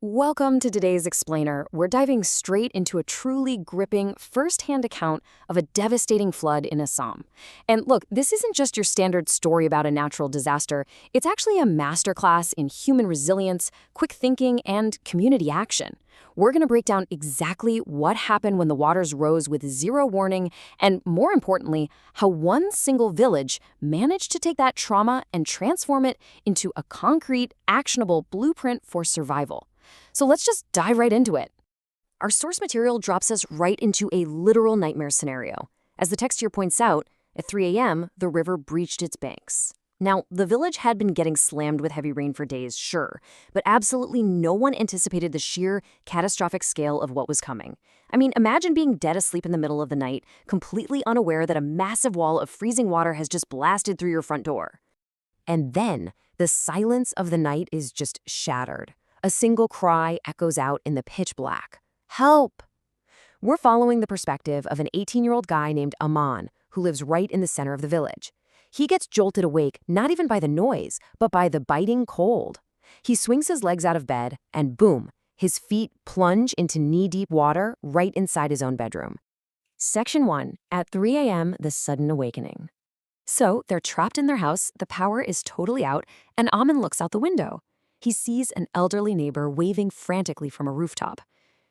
Welcome to today's Explainer. We're diving straight into a truly gripping, first-hand account of a devastating flood in Assam. And look, this isn't just your standard story about a natural disaster. It's actually a masterclass in human resilience, quick thinking, and community action. We're going to break down exactly what happened when the waters rose with zero warning, and more importantly, how one single village managed to take that trauma and transform it into a concrete, actionable blueprint for survival. So let's just dive right into it. Our source material drops us right into a literal nightmare scenario. As the text here points out, at 3 a.m., the river breached its banks. Now, the village had been getting slammed with heavy rain for days, sure, but absolutely no one anticipated the sheer, catastrophic scale of what was coming. I mean, imagine being dead asleep in the middle of the night, completely unaware that a massive wall of freezing water has just blasted through your front door. And then, the silence of the night is just shattered. A single cry echoes out in the pitch black. Help! We're following the perspective of an 18-year-old guy named Aman, who lives right in the center of the village. He gets jolted awake not even by the noise, but by the biting cold. He swings his legs out of bed, and boom, his feet plunge into knee-deep water right inside his own bedroom. Section 1. At 3 a.m., the sudden awakening. So, they're trapped in their house, the power is totally out, and Aman looks out the window. He sees an elderly neighbor waving frantically from a rooftop.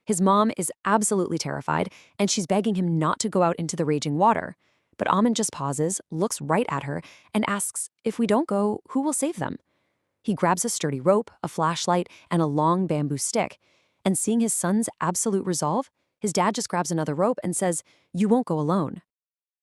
His mom is absolutely terrified, and she's begging him not to go out into the raging water. But Aman just pauses, looks right at her, and asks, if we don't go, who will save them? He grabs a sturdy rope, a flashlight, and a long bamboo stick. And seeing his son's absolute resolve, his dad just grabs another rope and says, you won't go alone.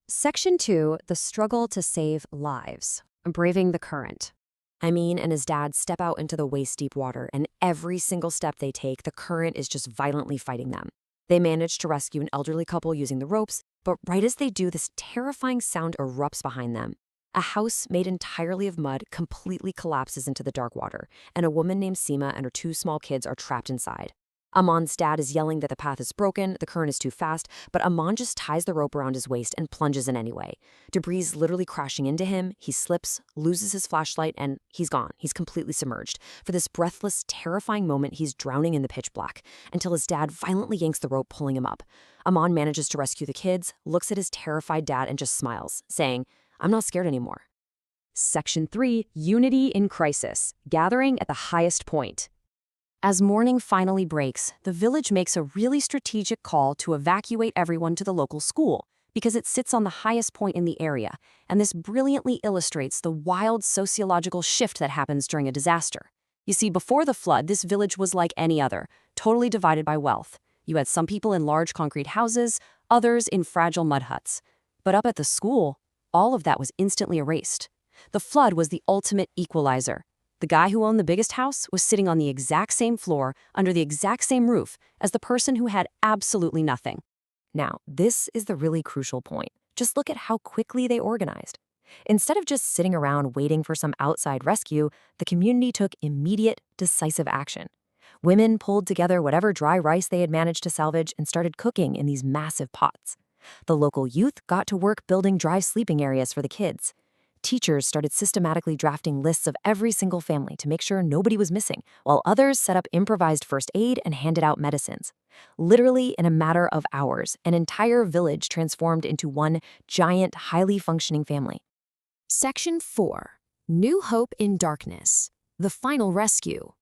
Section 2, the struggle to save lives. Braving the current. Amin and his dad step out into the waist-deep water, and every single step they take, the current is just violently fighting them. They manage to rescue an elderly couple using the ropes, but right as they do, this terrifying sound erupts behind them. A house made entirely of mud completely collapses into the dark water, and a woman named Seema and her 2 small kids are trapped inside. Aman's dad is yelling that the path is broken, the current is too fast, but Aman just ties the rope around his waist and plunges in anyway. Debris literally crashing into him, he slips, loses his flashlight, and he's gone. He's completely submerged. For this breathless, terrifying moment, he's drowning in the pitch black, until his dad violently yanks the rope, pulling him up. Aman manages to rescue the kids, looks at his terrified dad, and just smiles, saying, I'm not scared anymore. Section 3, Unity in Crisis, gathering at the highest point. As morning finally breaks, the village makes a really strategic call to evacuate everyone to the local school because it sits on the highest point in the area, and this brilliantly illustrates the wild sociological shift that happens during a disaster. You see, before the flood, this village was like any other, totally divided by wealth. You had some people in large concrete houses, others in fragile mud huts. But up at the school, all of that was instantly erased. The flood was the ultimate equalizer. The guy who owned the biggest house was sitting on the exact same floor, under the exact same roof, as the person who had absolutely nothing. Now, this is the really crucial point. Just look at how quickly they organized. Instead of just sitting around waiting for some outside rescue, the community took immediate, decisive action. Women pulled together whatever dry rice they had managed to salvage and started cooking in these massive pots. The local youth got to work building dry sleeping areas for the kids. Teachers started systematically drafting lists of every single family to make sure nobody was missing, while others set up improvised first aid and handed out medicines. Literally, in a matter of hours, an entire village transformed into one giant, highly functioning family. Section 4. New Hope in Darkness. The Final Rescue.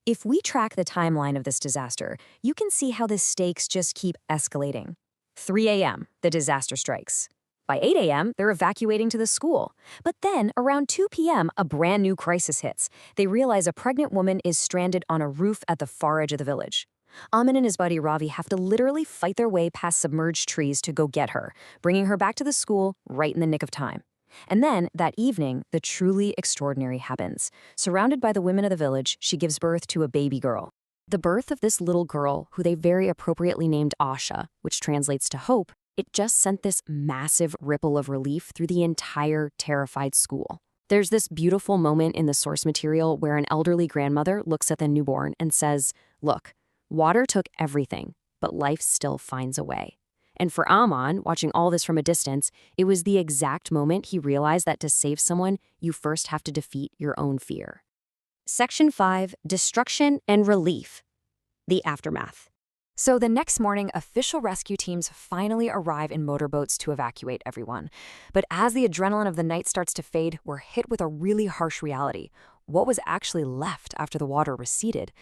If we track the timeline of this disaster, you can see how the stakes just keep escalating. 3 a.m., the disaster strikes. By 8 a.m., they're evacuating to the school. But then, around 2 p.m., a brand new crisis hits. They realize a pregnant woman is stranded on a roof at the far edge of the village. Amin and his buddy Ravi have to literally fight their way past submerged trees to go get her, bringing her back to the school right in the nick of time. And then, that evening, the truly extraordinary happens. Surrounded by the women of the village, she gives birth to a baby girl. The birth of this little girl, who they very appropriately named Asha, which translates to hope, it just sent this massive ripple of relief through the entire terrified school. There's this beautiful moment in the source material where an elderly grandmother looks at the newborn and says, look, water took everything, but life still finds a way. And for Aman, watching all this from a distance, it was the exact moment he realized that to save someone, you first have to defeat your own fear. Section 5, Destruction and Relief. The aftermath. So the next morning, official rescue teams finally arrive in motorboats to evacuate everyone. But as the adrenaline of the night starts to fade, we're hit with a really harsh reality. What was actually left after the water receded?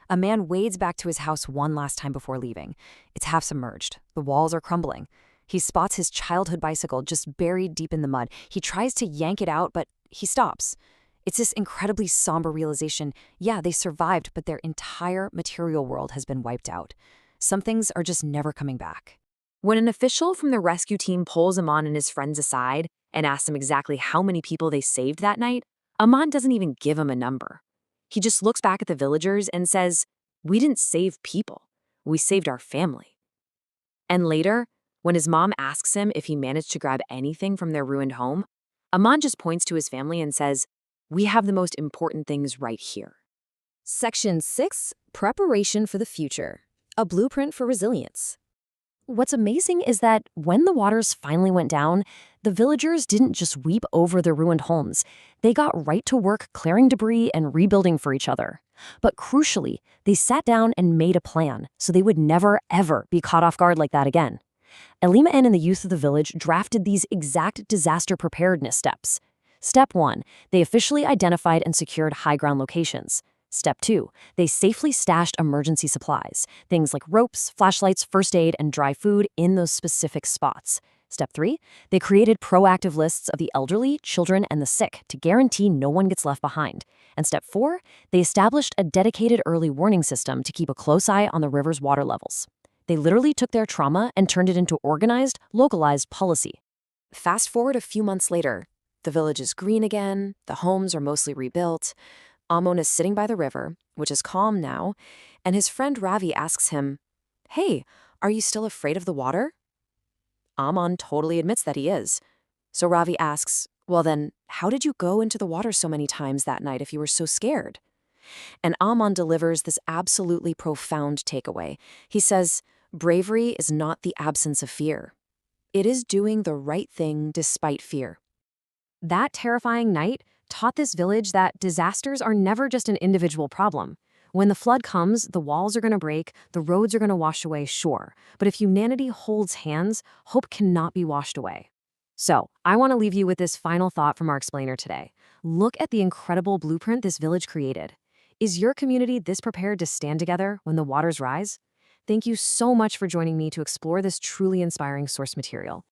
A man wades back to his house one last time before leaving. It's half submerged. The walls are crumbling. He spots his childhood bicycle just buried deep in the mud. He tries to yank it out, but he stops. It's this incredibly somber realization. Yeah, they survived, but their entire material world has been wiped out. Some things are just never coming back. When an official from the rescue team pulls Aman and his friends aside and asks them exactly how many people they saved that night, Aman doesn't even give him a number. He just looks back at the villagers and says, "We didn't save people. We saved our family." And later, when his mom asks him if he managed to grab anything from their ruined home, Aman just points to his family and says, "We have the most important things right here." Section 6, Preparation for the Future. A blueprint for resilience. What's amazing is that when the waters finally went down, the villagers didn't just weep over their ruined homes. They got right to work clearing debris and rebuilding for each other. But crucially, they sat down and made a plan so they would never, ever be caught off guard like that again. Elima and the youth of the village drafted these exact disaster preparedness steps. Step 1, they officially identified and secured high ground locations. Step 2, they safely stashed emergency supplies, things like ropes, flashlights, first aid, and dry food in those specific spots. Step 3, they created proactive lists of the elderly, children, and the sick to guarantee no one gets left behind. And Step 4, they established a dedicated early warning system to keep a close eye on the river's water levels. They literally took their trauma and turned it into organized, localized policy. Fast forward a few months later, the village is green again, the homes are mostly rebuilt. Amon is sitting by the river, which is calm now, and his friend Ravi asks him, "Hey, are you still afraid of the water?" Amon totally admits that he is. So Ravi asks, "Well then, how did you go into the water so many times that night if you were so scared?" And Amon delivers this absolutely profound takeaway. He says, "Bravery is not the absence of fear. It is doing the right thing despite fear." That terrifying night taught this village that disasters are never just an individual problem. When the flood comes, the walls are going to break, the roads are going to wash away, sure. But if humanity holds hands, hope cannot be washed away. So, I want to leave you with this final thought from our explainer today. Look at the incredible blueprint this village created. Is your community this prepared to stand together when the waters rise? Thank you so much for joining me to explore this truly inspiring source material.